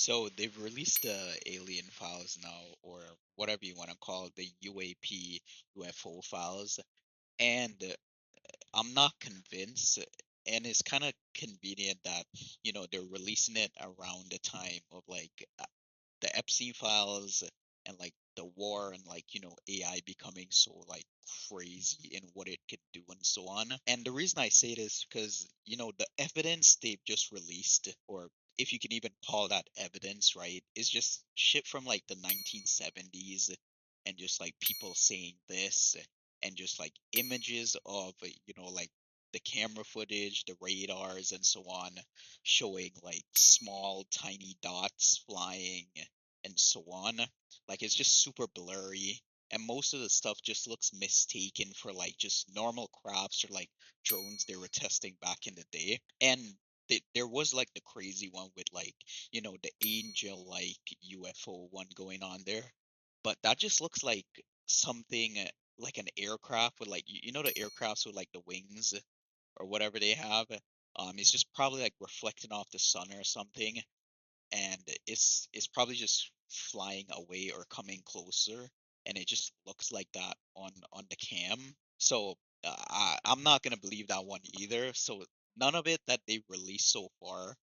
So they've released the alien files now, or whatever you want to call it, the UAP UFO files, and I'm not convinced. And it's kind of convenient that they're releasing it around the time of the Epstein files and like the war and AI becoming so like crazy in what it could do and so on. And the reason I say this because the evidence they've just released, or if you can even call that evidence, right, is just shit from like the 1970s and just like people saying this and just like images of like the camera footage, the radars and so on showing like small tiny dots flying and so on. Like it's just super blurry. And most of the stuff just looks mistaken for like just normal crafts or like drones they were testing back in the day. And there was like the crazy one with like, the angel like UFO one going on there. But that just looks like something like an aircraft with like, the aircrafts with like the wings or whatever they have. It's just probably like reflecting off the sun or something, and it's probably just flying away or coming closer, and it just looks like that on the cam. So I'm not gonna believe that one either. So none of it that they released so far,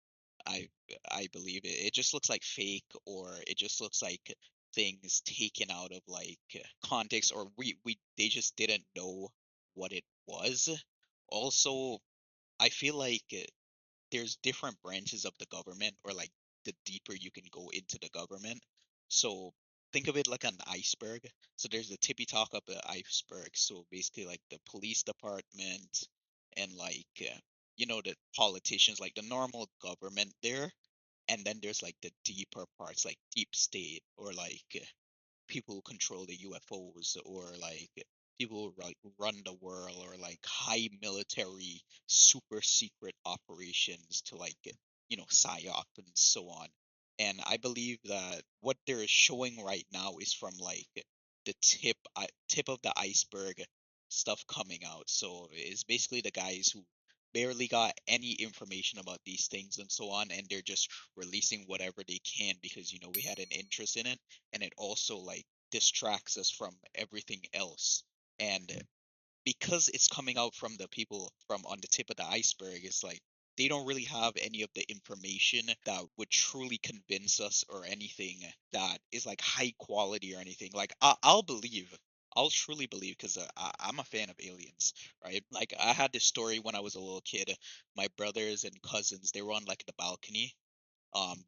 I I believe it. It just looks like fake, or it just looks like things taken out of like context, or we they just didn't know what it was. Also, I feel like there's different branches of the government, or like the deeper you can go into the government. So think of it like an iceberg. So there's the tippy top of the iceberg. So basically like the police department and like the politicians, like the normal government there. And then there's like the deeper parts, like deep state, or like people who control the UFOs, or like people who like run the world, or like high military super secret operations to like psyop and so on. And I believe that what they're showing right now is from like the tip of the iceberg stuff coming out. So it's basically the guys who barely got any information about these things and so on, and they're just releasing whatever they can because we had an interest in it, and it also like distracts us from everything else. And because it's coming out from the people from on the tip of the iceberg, it's like they don't really have any of the information that would truly convince us, or anything that is like high quality or anything. Like I'll truly believe, because I'm a fan of aliens, right? Like I had this story when I was a little kid. My brothers and cousins, they were on like the balcony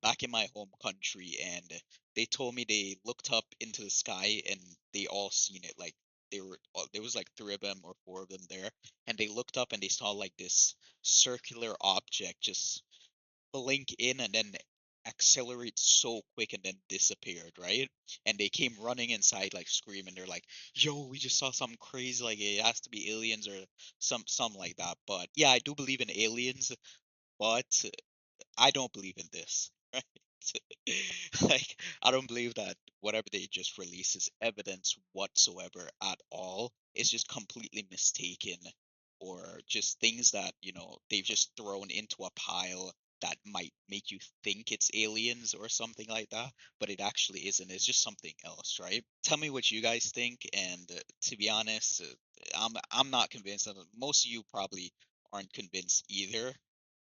back in my home country, and they told me they looked up into the sky and they all seen it. Like there was like three of them or four of them there, and they looked up and they saw like this circular object just blink in and then accelerate so quick and then disappeared, right? And they came running inside like screaming. They're like, "Yo, we just saw something crazy! Like it has to be aliens or some like that." But yeah, I do believe in aliens, but I don't believe in this, right? Like, I don't believe that whatever they just release is evidence whatsoever at all. It's just completely mistaken, or just things that, they've just thrown into a pile that might make you think it's aliens or something like that, but it actually isn't. It's just something else, right? Tell me what you guys think, and to be honest, I'm not convinced, and most of you probably aren't convinced either.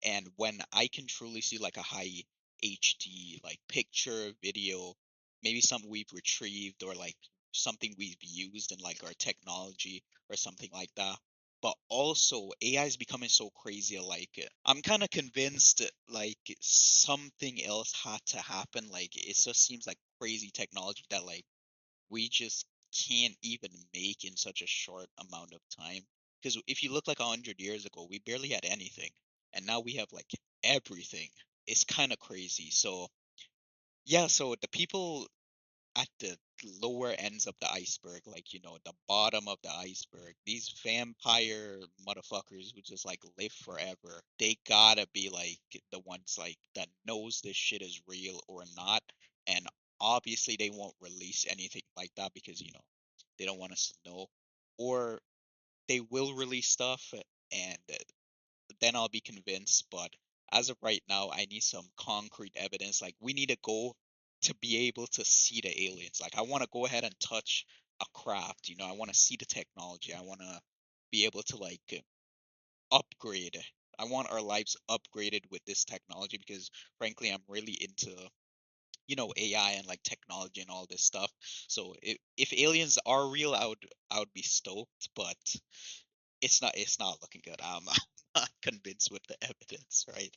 And when I can truly see like a high HD like picture, video, maybe something we've retrieved, or like something we've used in like our technology or something like that. But also AI is becoming so crazy, like I'm kind of convinced like something else had to happen. Like it just seems like crazy technology that like we just can't even make in such a short amount of time. Because if you look like 100 years ago, we barely had anything, and now we have like everything. It's kind of crazy. So yeah, so the people at the lower ends of the iceberg, like the bottom of the iceberg, these vampire motherfuckers who just like live forever, they gotta be like the ones like that knows this shit is real or not. And obviously they won't release anything like that because they don't want us to know, or they will release stuff, and then I'll be convinced. But as of right now, I need some concrete evidence. Like we need to go to be able to see the aliens. Like I want to go ahead and touch a craft. I want to see the technology. I want to be able to like upgrade. I want our lives upgraded with this technology because frankly, I'm really into AI and like technology and all this stuff. So if aliens are real, I would be stoked, but it's not looking good. I'm not convinced with the evidence, right?